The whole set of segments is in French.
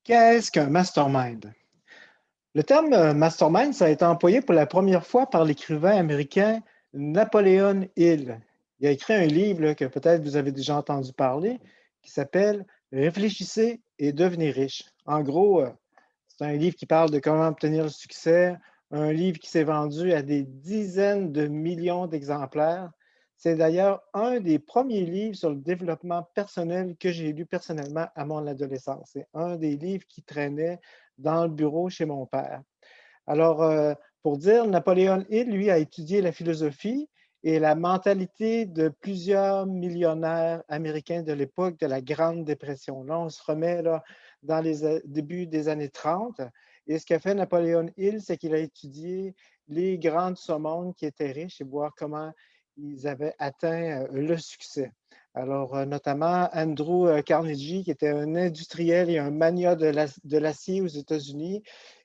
Qu'est-ce qu'un mastermind? Le terme mastermind, ça a été employé pour la première fois par l'écrivain américain Napoléon Hill. Il a écrit un livre là, que peut-être vous avez déjà entendu parler, qui s'appelle Réfléchissez et devenez riche. En gros, c'est un livre qui parle de comment obtenir le succès, un livre qui s'est vendu à des dizaines de millions d'exemplaires. C'est d'ailleurs un des premiers livres sur le développement personnel que j'ai lu personnellement à mon adolescence. C'est un des livres qui traînait dans le bureau chez mon père. Alors, pour dire, Napoléon Hill, lui, a étudié la philosophie et la mentalité de plusieurs millionnaires américains de l'époque de la Grande Dépression. Là, on se remet là, dans les débuts des années 30. Et ce qu'a fait Napoléon Hill, c'est qu'il a étudié les grands de ce monde qui étaient riches et voir comment ils avaient atteint le succès. Alors, notamment Andrew Carnegie, qui était un industriel et un magnat de l'acier aux États-Unis,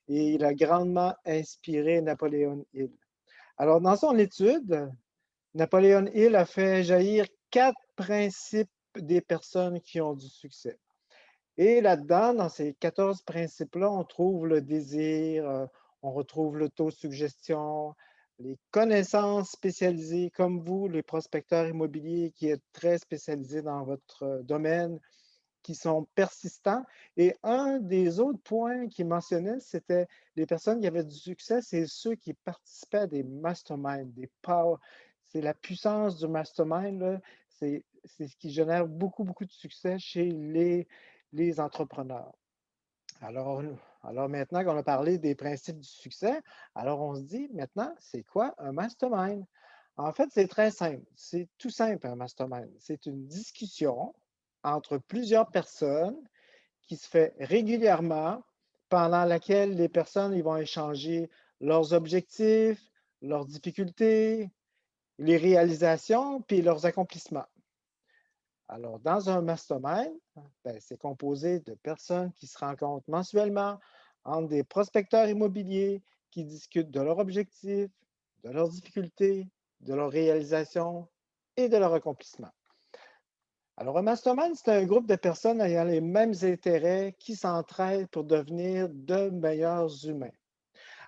et il a grandement inspiré Napoléon Hill. Alors, dans son étude, Napoléon Hill a fait jaillir 4 principes des personnes qui ont du succès. Et là-dedans, dans ces 14 principes-là, on trouve le désir, on retrouve l'autosuggestion, les connaissances spécialisées comme vous, les prospecteurs immobiliers qui êtes très spécialisés dans votre domaine, qui sont persistants. Et un des autres points qu'il mentionnait, c'était les personnes qui avaient du succès, c'est ceux qui participaient à des masterminds, des power. C'est la puissance du mastermind, là, c'est ce qui génère beaucoup, beaucoup de succès chez les entrepreneurs. Alors, alors maintenant qu'on a parlé des principes du succès, alors on se dit maintenant, c'est quoi un mastermind? En fait, c'est très simple. C'est tout simple, un mastermind. C'est une discussion entre plusieurs personnes qui se fait régulièrement, pendant laquelle les personnes ils vont échanger leurs objectifs, leurs difficultés, les réalisations, puis leurs accomplissements. Alors, dans un mastermind, ben, c'est composé de personnes qui se rencontrent mensuellement entre des prospecteurs immobiliers qui discutent de leurs objectifs, de leurs difficultés, de leurs réalisations et de leurs accomplissements. Alors, un mastermind, c'est un groupe de personnes ayant les mêmes intérêts qui s'entraident pour devenir de meilleurs humains.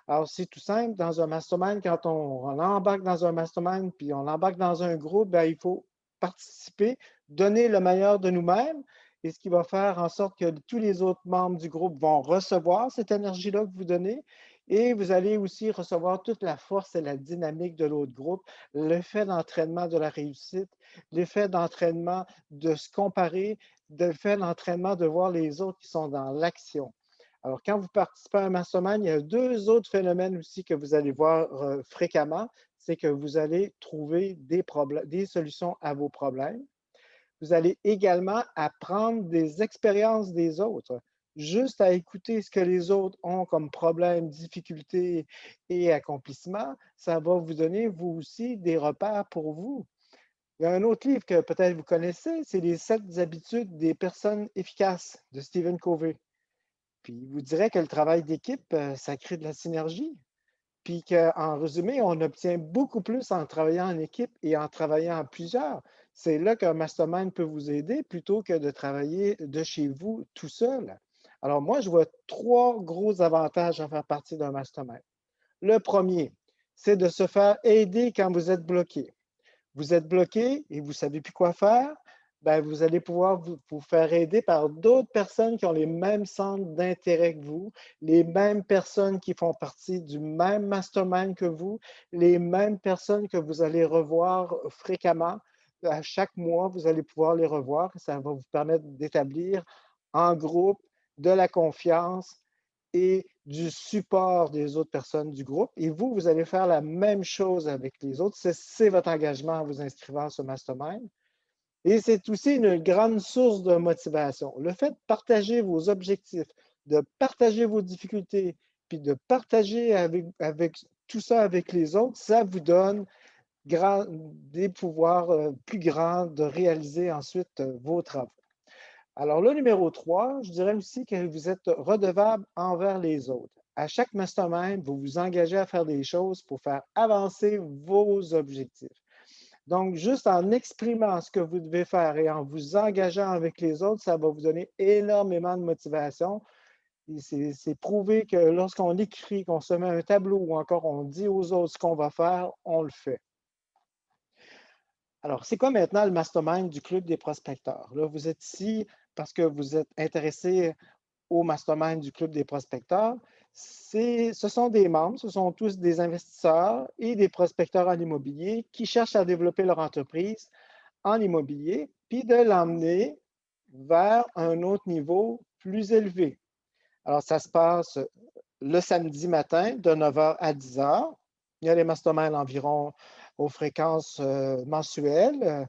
Alors, c'est tout simple, dans un mastermind, quand on embarque dans un mastermind, puis on embarque dans un groupe, bien, il faut participer, donner le meilleur de nous-mêmes, et ce qui va faire en sorte que tous les autres membres du groupe vont recevoir cette énergie-là que vous donnez, et vous allez aussi recevoir toute la force et la dynamique de l'autre groupe, l'effet d'entraînement de la réussite, l'effet d'entraînement de se comparer, l'effet d'entraînement de voir les autres qui sont dans l'action. Alors, quand vous participez à un mastermind, il y a deux autres phénomènes aussi que vous allez voir fréquemment. C'est que vous allez trouver des solutions à vos problèmes. Vous allez également apprendre des expériences des autres. Juste à écouter ce que les autres ont comme problèmes, difficultés et accomplissements, ça va vous donner, vous aussi, des repères pour vous. Il y a un autre livre que peut-être vous connaissez, c'est Les 7 habitudes des personnes efficaces de Stephen Covey. Puis il vous dirait que le travail d'équipe, ça crée de la synergie. Puis qu'en résumé, on obtient beaucoup plus en travaillant en équipe et en travaillant à plusieurs. C'est là qu'un mastermind peut vous aider plutôt que de travailler de chez vous tout seul. Alors moi, je vois 3 gros avantages à faire partie d'un mastermind. Le premier, c'est de se faire aider quand vous êtes bloqué. Vous êtes bloqué et vous ne savez plus quoi faire, ben, vous allez pouvoir vous faire aider par d'autres personnes qui ont les mêmes centres d'intérêt que vous, les mêmes personnes qui font partie du même mastermind que vous, les mêmes personnes que vous allez revoir fréquemment. À chaque mois, vous allez pouvoir les revoir. Ça va vous permettre d'établir en groupe de la confiance et du support des autres personnes du groupe. Et vous, vous allez faire la même chose avec les autres. C'est votre engagement en vous inscrivant à ce mastermind. Et c'est aussi une grande source de motivation. Le fait de partager vos objectifs, de partager vos difficultés, puis de partager avec tout ça avec les autres, ça vous donne des pouvoirs plus grands de réaliser ensuite vos travaux. Alors, le numéro 3, je dirais aussi que vous êtes redevable envers les autres. À chaque mastermind, vous vous engagez à faire des choses pour faire avancer vos objectifs. Donc, juste en exprimant ce que vous devez faire et en vous engageant avec les autres, ça va vous donner énormément de motivation. C'est prouvé que lorsqu'on écrit, qu'on se met un tableau ou encore on dit aux autres ce qu'on va faire, on le fait. Alors, c'est quoi maintenant le mastermind du Club des prospecteurs? Là, vous êtes ici parce que vous êtes intéressé au mastermind du Club des prospecteurs. Ce sont des membres, ce sont tous des investisseurs et des prospecteurs en immobilier qui cherchent à développer leur entreprise en immobilier, puis de l'emmener vers un autre niveau plus élevé. Alors, ça se passe le samedi matin de 9 h à 10 h. Il y a les masterminds environ aux fréquences mensuelles.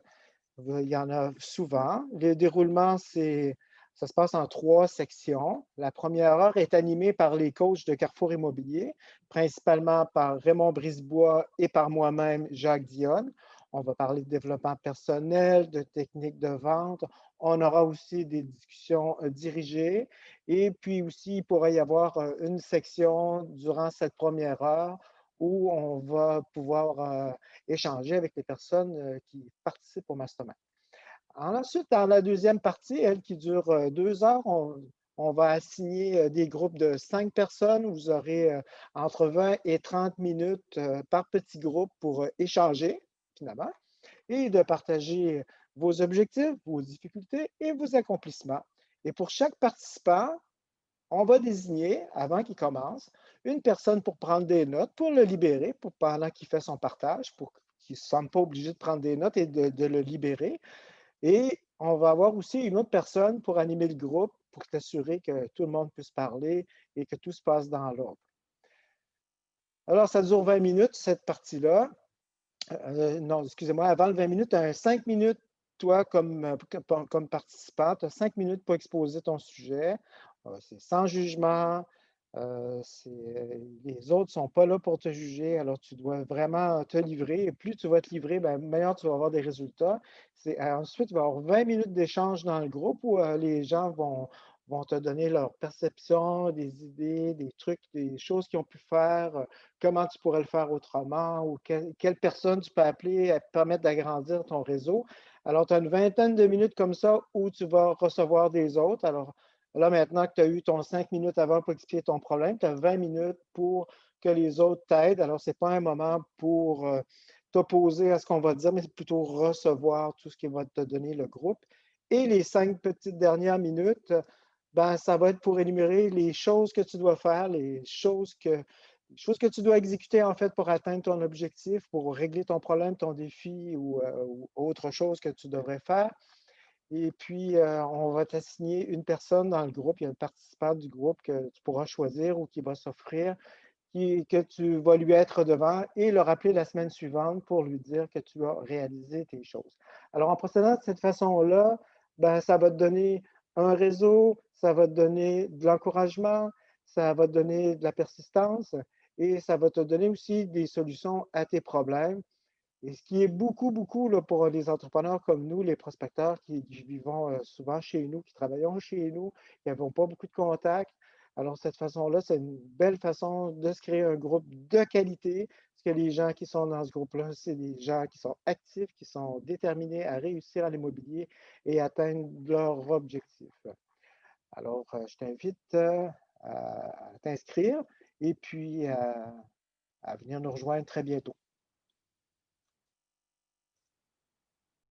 Il y en a souvent. Le déroulement, ça se passe en 3 sections. La première heure est animée par les coachs de Carrefour Immobilier, principalement par Raymond Brisebois et par moi-même, Jacques Dionne. On va parler de développement personnel, de techniques de vente. On aura aussi des discussions dirigées. Et puis aussi, il pourrait y avoir une section durant cette première heure où on va pouvoir échanger avec les personnes qui participent au mastermind. Ensuite, dans la deuxième partie, elle qui dure 2 heures, on va assigner des groupes de 5 personnes. Vous aurez entre 20 et 30 minutes par petit groupe pour échanger, finalement, et de partager vos objectifs, vos difficultés et vos accomplissements. Et pour chaque participant, on va désigner, avant qu'il commence, une personne pour prendre des notes, pour le libérer, pendant qu'il fait son partage, pour qu'il ne se sente pas obligé de prendre des notes et de le libérer. Et on va avoir aussi une autre personne pour animer le groupe, pour s'assurer que tout le monde puisse parler et que tout se passe dans l'ordre. Alors, ça dure 20 minutes, cette partie-là. Non, excusez-moi, avant le 20 minutes, tu as 5 minutes, toi, comme participant, tu as 5 minutes pour exposer ton sujet. C'est sans jugement. Les autres ne sont pas là pour te juger, alors tu dois vraiment te livrer. Et plus tu vas te livrer, ben, meilleur tu vas avoir des résultats. Ensuite, il va y avoir 20 minutes d'échange dans le groupe où les gens vont te donner leur perception, des idées, des trucs, des choses qu'ils ont pu faire, comment tu pourrais le faire autrement ou quelle personne tu peux appeler à te permettre d'agrandir ton réseau. Alors, tu as une vingtaine de minutes comme ça où tu vas recevoir des autres. Alors, là, maintenant que tu as eu ton 5 minutes avant pour expliquer ton problème, tu as 20 minutes pour que les autres t'aident. Alors, ce n'est pas un moment pour t'opposer à ce qu'on va te dire, mais c'est plutôt recevoir tout ce qui va te donner le groupe. Et les 5 petites dernières minutes, ben, ça va être pour énumérer les choses que tu dois faire, les choses que tu dois exécuter en fait pour atteindre ton objectif, pour régler ton problème, ton défi ou autre chose que tu devrais faire. Et puis, on va t'assigner une personne dans le groupe. Il y a un participant du groupe que tu pourras choisir ou qui va s'offrir, que tu vas lui être devant et le rappeler la semaine suivante pour lui dire que tu as réalisé tes choses. Alors, en procédant de cette façon-là, ben, ça va te donner un réseau, ça va te donner de l'encouragement, ça va te donner de la persistance et ça va te donner aussi des solutions à tes problèmes. Et ce qui est beaucoup, beaucoup là, pour les entrepreneurs comme nous, les prospecteurs qui vivons souvent chez nous, qui travaillons chez nous, qui n'avons pas beaucoup de contacts. Alors, cette façon-là, c'est une belle façon de se créer un groupe de qualité, parce que les gens qui sont dans ce groupe-là, c'est des gens qui sont actifs, qui sont déterminés à réussir à l'immobilier et atteindre leurs objectifs. Alors, je t'invite à t'inscrire et puis à venir nous rejoindre très bientôt.